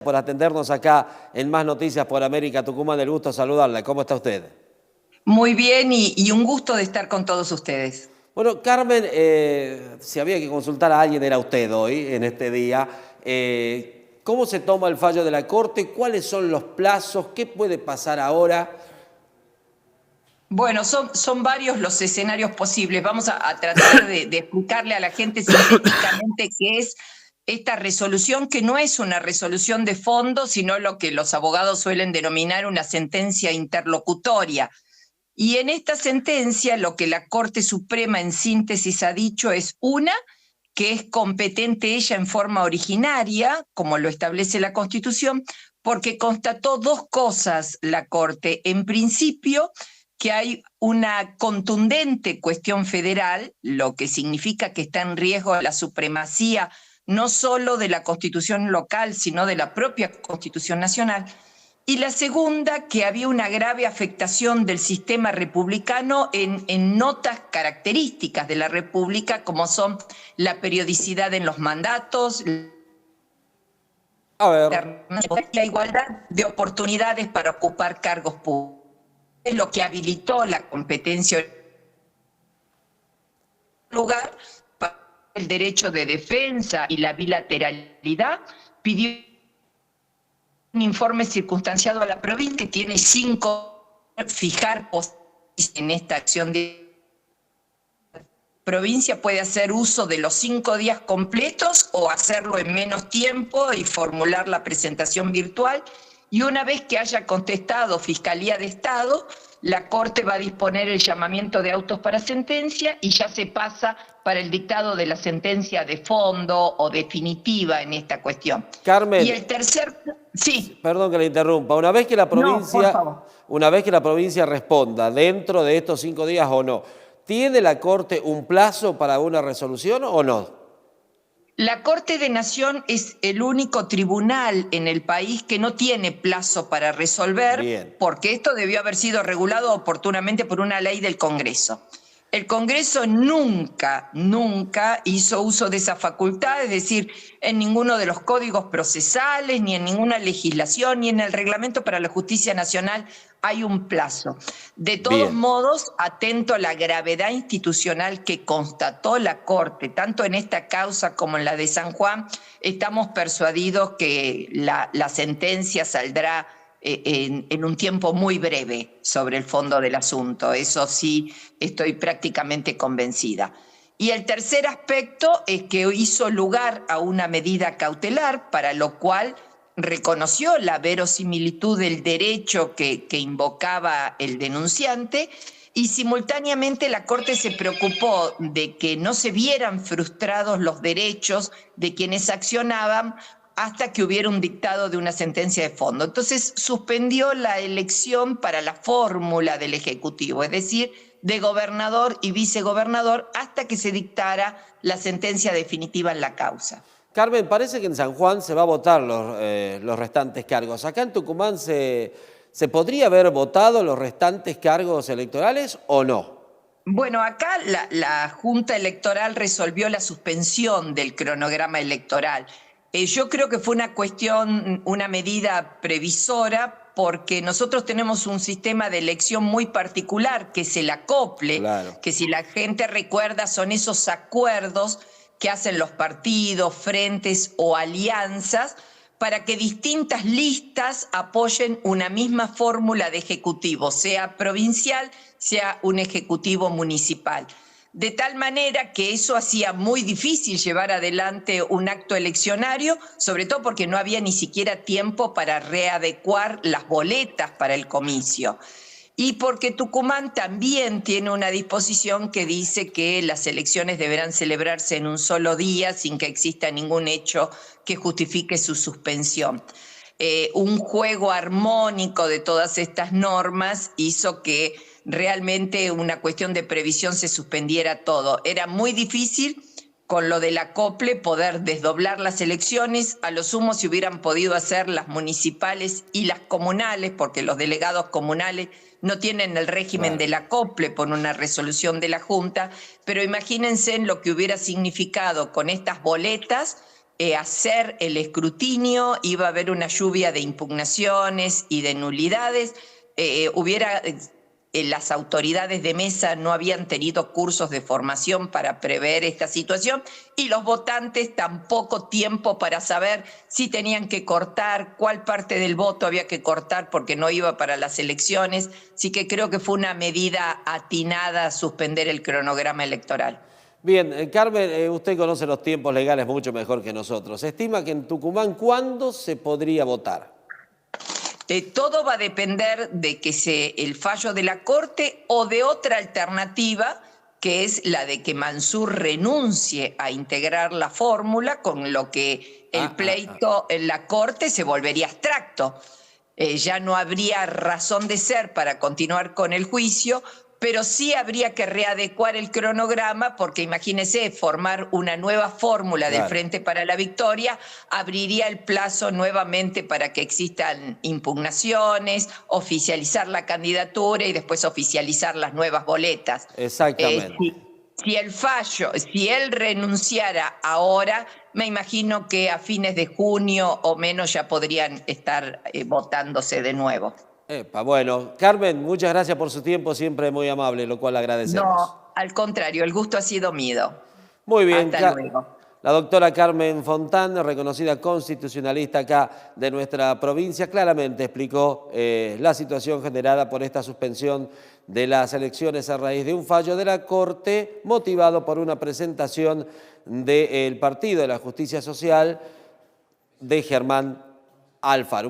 Por atendernos acá en Más Noticias por América Tucumán. El gusto de saludarla. ¿Cómo está usted? Muy bien y un gusto de estar con todos ustedes. Bueno, Carmen, si había que consultar a alguien era usted hoy, en este día. ¿Cómo se toma el fallo de la Corte? ¿Cuáles son los plazos? ¿Qué puede pasar ahora? Bueno, son varios los escenarios posibles. Vamos a tratar de explicarle a la gente sintéticamente qué es esta resolución, que no es una resolución de fondo, sino lo que los abogados suelen denominar una sentencia interlocutoria. Y en esta sentencia lo que la Corte Suprema en síntesis ha dicho es que es competente ella en forma originaria, como lo establece la Constitución, porque constató dos cosas la Corte. En principio, que hay una contundente cuestión federal, lo que significa que está en riesgo la supremacía no solo de la Constitución local, sino de la propia Constitución nacional. Y la segunda, que había una grave afectación del sistema republicano en notas características de la República, como son la periodicidad en los mandatos, A ver, la igualdad de oportunidades para ocupar cargos públicos. Es lo que habilitó la competencia lugar para el derecho de defensa y la bilateralidad, pidió un informe circunstanciado a la provincia que tiene 5 fijar en esta acción de provincia puede hacer uso de los 5 días completos o hacerlo en menos tiempo y formular la presentación virtual. Y una vez que haya contestado Fiscalía de Estado, la Corte va a disponer el llamamiento de autos para sentencia y ya se pasa para el dictado de la sentencia de fondo o definitiva en esta cuestión. Y Carmen, el tercer... Sí, perdón que le interrumpa. no, por favor. Una vez que la provincia responda dentro de estos 5 días o no, ¿tiene la Corte un plazo para una resolución o no? La Corte de Nación es el único tribunal en el país que no tiene plazo para resolver, Bien. porque esto debió haber sido regulado oportunamente por una ley del Congreso. El Congreso nunca hizo uso de esa facultad, es decir, en ninguno de los códigos procesales, ni en ninguna legislación, ni en el Reglamento para la Justicia Nacional hay un plazo. De todos Bien. modos, atento a la gravedad institucional que constató la Corte, tanto en esta causa como en la de San Juan, estamos persuadidos que la sentencia saldrá en un tiempo muy breve sobre el fondo del asunto. Eso sí, estoy prácticamente convencida. Y el tercer aspecto es que hizo lugar a una medida cautelar, para lo cual reconoció la verosimilitud del derecho que invocaba el denunciante, y simultáneamente la Corte se preocupó de que no se vieran frustrados los derechos de quienes accionaban hasta que hubiera un dictado de una sentencia de fondo. Entonces suspendió la elección para la fórmula del Ejecutivo, es decir, de gobernador y vicegobernador, hasta que se dictara la sentencia definitiva en la causa. Carmen, parece que en San Juan se va a votar los restantes cargos. ¿Acá en Tucumán se podría haber votado los restantes cargos electorales o no? Bueno, acá la Junta Electoral resolvió la suspensión del cronograma electoral. Yo creo que fue una cuestión, una medida previsora, porque nosotros tenemos un sistema de elección muy particular, que es el acople, Claro. que si la gente recuerda son esos acuerdos que hacen los partidos, frentes o alianzas para que distintas listas apoyen una misma fórmula de ejecutivo, sea provincial, sea un ejecutivo municipal. De tal manera que eso hacía muy difícil llevar adelante un acto eleccionario, sobre todo porque no había ni siquiera tiempo para readecuar las boletas para el comicio. Y porque Tucumán también tiene una disposición que dice que las elecciones deberán celebrarse en un solo día sin que exista ningún hecho que justifique su suspensión. Un juego armónico de todas estas normas hizo que realmente una cuestión de previsión se suspendiera todo. Era muy difícil con lo del acople poder desdoblar las elecciones, a lo sumo si hubieran podido hacer las municipales y las comunales, porque los delegados comunales no tienen el régimen Claro. del acople por una resolución de la Junta, pero imagínense en lo que hubiera significado con estas boletas hacer el escrutinio, iba a haber una lluvia de impugnaciones y de nulidades, las autoridades de mesa no habían tenido cursos de formación para prever esta situación y los votantes tampoco tiempo para saber si tenían que cortar, cuál parte del voto había que cortar porque no iba para las elecciones. Así que creo que fue una medida atinada suspender el cronograma electoral. Bien, Carmen, usted conoce los tiempos legales mucho mejor que nosotros. ¿Se estima que en Tucumán cuándo se podría votar? Todo va a depender de que el fallo de la Corte o de otra alternativa, que es la de que Mansur renuncie a integrar la fórmula, con lo que el pleito en la Corte se volvería abstracto. Ya no habría razón de ser para continuar con el juicio, pero sí habría que readecuar el cronograma porque imagínese, formar una nueva fórmula del Frente para la Victoria abriría el plazo nuevamente para que existan impugnaciones, oficializar la candidatura y después oficializar las nuevas boletas. Exactamente. Si él renunciara ahora, me imagino que a fines de junio o menos ya podrían estar votándose de nuevo. Bueno, Carmen, muchas gracias por su tiempo, siempre muy amable, lo cual agradecemos. No, al contrario, el gusto ha sido mío. Muy bien. Hasta luego. La doctora Carmen Fontán, reconocida constitucionalista acá de nuestra provincia, claramente explicó la situación generada por esta suspensión de las elecciones a raíz de un fallo de la Corte motivado por una presentación del Partido de la Justicia Social de Germán Alfaro.